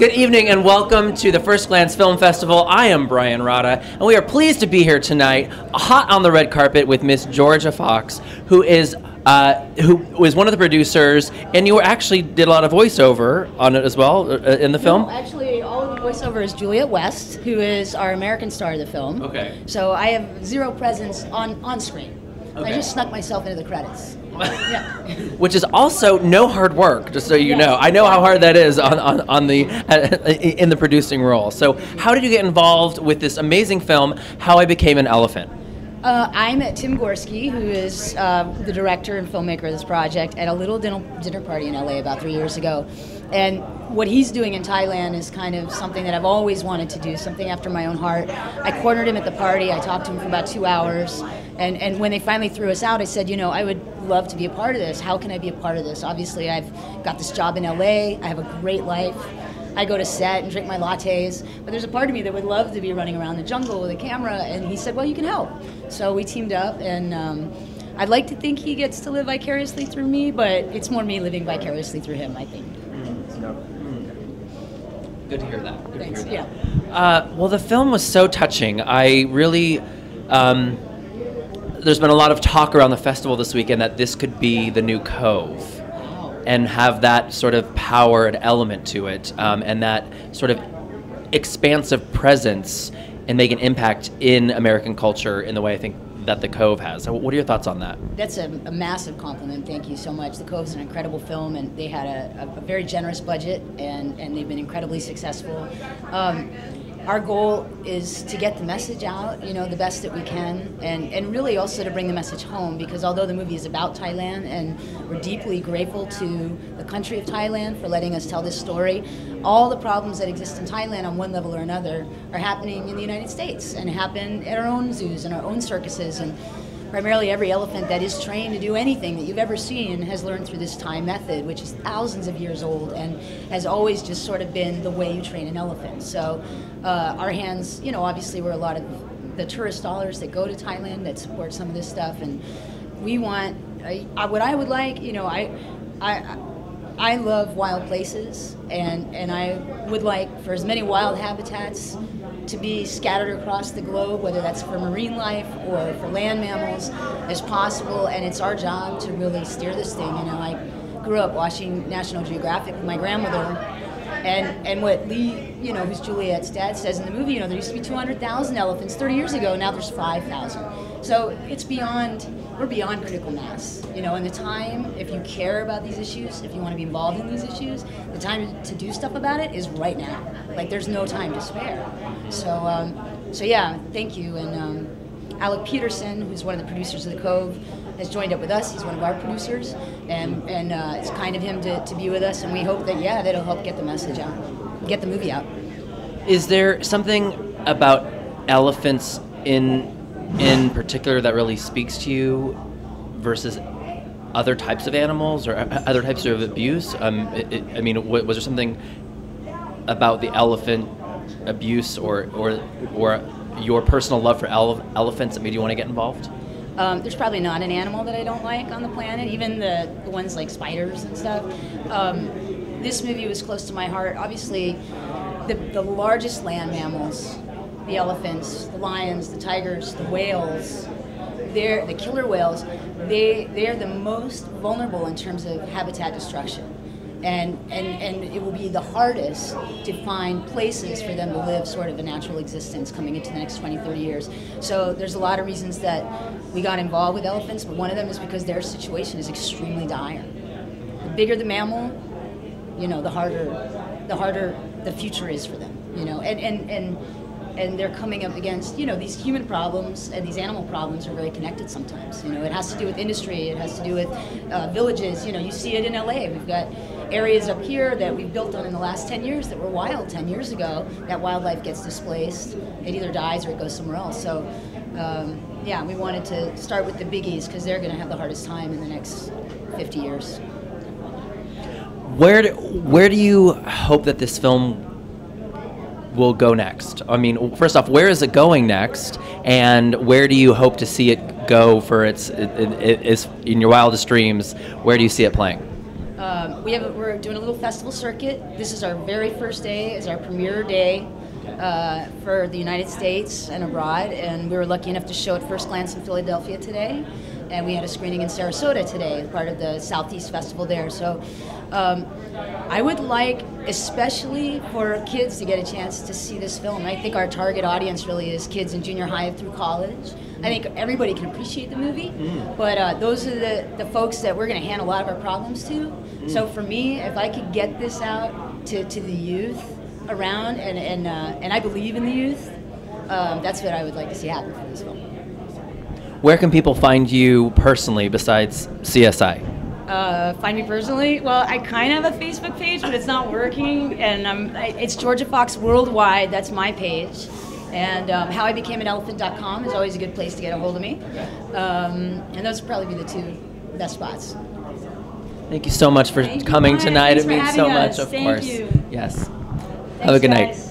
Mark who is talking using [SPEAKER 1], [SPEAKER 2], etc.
[SPEAKER 1] Good evening and welcome to the FirstGlance Film Festival. I am Brian Rodda, and we are pleased to be here tonight, hot on the red carpet, with Miss Jorja Fox, who is one of the producers, and you actually did a lot of voiceover on it as well in the film.
[SPEAKER 2] No, actually, all of the voiceover is Juliet West, who is our American star of the film.
[SPEAKER 1] Okay.
[SPEAKER 2] So I have zero presence on screen.
[SPEAKER 1] Okay.
[SPEAKER 2] I just snuck myself into the credits. Yeah.
[SPEAKER 1] Which is also no hard work, just so you know. I know how hard that is on the in the producing role. So how did you get involved with this amazing film, How I Became an Elephant?
[SPEAKER 2] I met Tim Gorski, who is the director and filmmaker of this project, at a little dinner party in LA about 3 years ago. And what he's doing in Thailand is kind of something that I've always wanted to do, something after my own heart. I cornered him at the party. I talked to him for about 2 hours. And when they finally threw us out, I said, you know, I would love to be a part of this. How can I be a part of this? Obviously, I've got this job in LA. I have a great life. I go to set and drink my lattes, but there's a part of me that would love to be running around the jungle with a camera, and he said, well, you can help. So we teamed up, and I'd like to think he gets to live vicariously through me, but it's more me living vicariously through him, I think.
[SPEAKER 1] Good to hear that. Good
[SPEAKER 2] Thanks,
[SPEAKER 1] to hear that.
[SPEAKER 2] yeah.
[SPEAKER 1] Well, the film was so touching. I really... there's been a lot of talk around the festival this weekend that this could be the new Cove and have that sort of power and element to it, and that sort of expansive presence and make an impact in American culture in the way I think that the Cove has. So what are your thoughts on that?
[SPEAKER 2] That's a massive compliment. Thank you so much. The Cove's an incredible film, and they had a very generous budget, and they've been incredibly successful. Our goal is to get the message out, you know, the best that we can, and really also to bring the message home, because although the movie is about Thailand, and we're deeply grateful to the country of Thailand for letting us tell this story, all the problems that exist in Thailand on one level or another are happening in the United States and happen at our own zoos and our own circuses. And primarily every elephant that is trained to do anything that you've ever seen has learned through this Thai method, which is thousands of years old and has always just sort of been the way you train an elephant. So our hands, you know, obviously we're a lot of the tourist dollars that go to Thailand that support some of this stuff, and we want, what I would like, you know, I love wild places, and I would like for as many wild habitats to be scattered across the globe, whether that's for marine life or for land mammals, as possible. And it's our job to really steer this thing. You know, I grew up watching National Geographic with my grandmother, and what Lee, you know, who's Juliet's dad, says in the movie, you know, there used to be 200,000 elephants 30 years ago, now there's 5,000. So it's beyond, we're beyond critical mass, you know, and the time, if you care about these issues, if you want to be involved in these issues, the time to do stuff about it is right now. Like, there's no time to spare. So yeah, thank you. And Alec Peterson, who's one of the producers of The Cove, has joined up with us. He's one of our producers, and it's kind of him to be with us, and we hope that, yeah, that'll help get the message out, get the movie out.
[SPEAKER 1] Is there something about elephants in particular that really speaks to you versus other types of animals or other types of abuse? I mean, was there something about the elephant abuse or your personal love for elephants that made you want to get involved?
[SPEAKER 2] There's probably not an animal that I don't like on the planet, even the ones like spiders and stuff. This movie was close to my heart. Obviously, the largest land mammals, the elephants, the lions, the tigers, the whales, the killer whales, they're the most vulnerable in terms of habitat destruction. And it will be the hardest to find places for them to live sort of a natural existence coming into the next 20, 30 years. So there's a lot of reasons that we got involved with elephants, but one of them is because their situation is extremely dire. The bigger the mammal, you know, the harder the future is for them, you know, and they're coming up against, you know, these human problems and these animal problems are very connected sometimes. You know, it has to do with industry, it has to do with villages. You know, you see it in LA. We've got areas up here that we've built on in the last 10 years that were wild 10 years ago. That wildlife gets displaced. It either dies or it goes somewhere else. So, yeah, we wanted to start with the biggies because they're going to have the hardest time in the next 50 years.
[SPEAKER 1] Where do you hope that this film will go next? I mean, first off, where is it going next, and where do you hope to see it go for its in your wildest dreams? Where do you see it playing?
[SPEAKER 2] We're doing a little festival circuit. This is our very first day. It's our premiere day for the United States and abroad, and we were lucky enough to show at FirstGlance in Philadelphia today, and we had a screening in Sarasota today, part of the Southeast Festival there. So I would like, especially for kids, to get a chance to see this film. I think our target audience really is kids in junior high through college. I think everybody can appreciate the movie, but those are the folks that we're going to hand a lot of our problems to. So for me, if I could get this out to the youth around, and I believe in the youth, that's what I would like to see happen for this film.
[SPEAKER 1] Where can people find you personally besides CSI?
[SPEAKER 2] Find me personally? Well, I kind of have a Facebook page, but it's not working, and it's Jorja Fox Worldwide. That's my page. And howibecameenelephant.com is always a good place to get a hold of me. And those would probably be the two best spots.
[SPEAKER 1] Thank you so much for coming tonight.
[SPEAKER 2] Thanks
[SPEAKER 1] It means
[SPEAKER 2] for
[SPEAKER 1] so
[SPEAKER 2] having
[SPEAKER 1] much,
[SPEAKER 2] us.
[SPEAKER 1] of
[SPEAKER 2] Thank
[SPEAKER 1] course.
[SPEAKER 2] you.
[SPEAKER 1] Yes.
[SPEAKER 2] Thanks,
[SPEAKER 1] Have a good night.
[SPEAKER 2] guys.